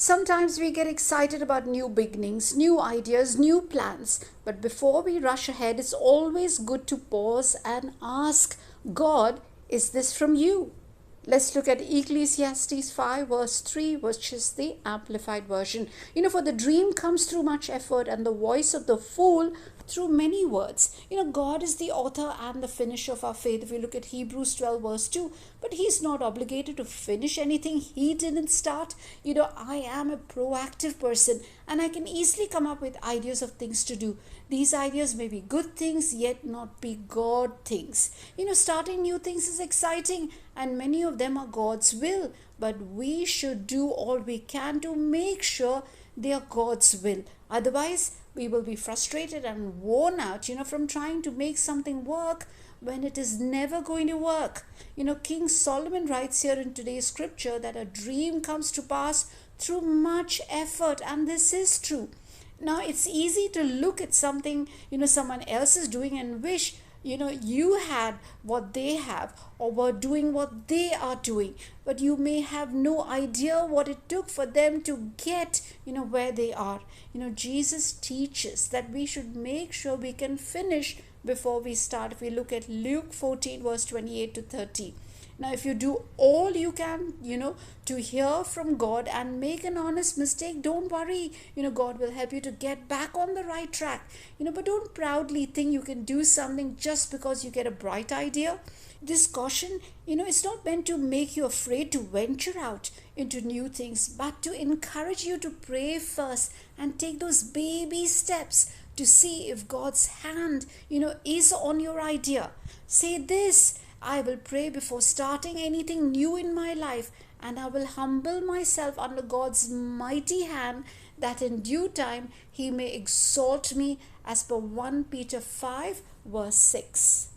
Sometimes we get excited about new beginnings, new ideas, new plans. But before we rush ahead, it's always good to pause and ask God, is this from you? Let's look at Ecclesiastes 5 verse 3, which is the Amplified Version. For the dream comes through much effort, and the voice of the fool through many words. God is the author and the finisher of our faith. If we look at Hebrews 12 verse 2, but he's not obligated to finish anything he didn't start. I am a proactive person, and I can easily come up with ideas of things to do. These ideas may be good things, yet not be God things. Starting new things is exciting, and many of them are God's will, but we should do all we can to make sure they are God's will. Otherwise, we will be frustrated and worn out, from trying to make something work when it is never going to work. King Solomon writes here in today's scripture that a dream comes to pass through much effort, and this is true. Now, it's easy to look at something, someone else is doing and wish, you had what they have or were doing what they are doing, but you may have no idea what it took for them to get, where they are. Jesus teaches that we should make sure we can finish before we start. If we look at Luke 14 verse 28 to 30. Now, if you do all you can, to hear from God and make an honest mistake, don't worry. God will help you to get back on the right track. But don't proudly think you can do something just because you get a bright idea. This caution, it's not meant to make you afraid to venture out into new things, but to encourage you to pray first and take those baby steps to see if God's hand, is on your idea. Say this: I will pray before starting anything new in my life, and I will humble myself under God's mighty hand, that in due time he may exalt me, as per 1 Peter 5 verse 6.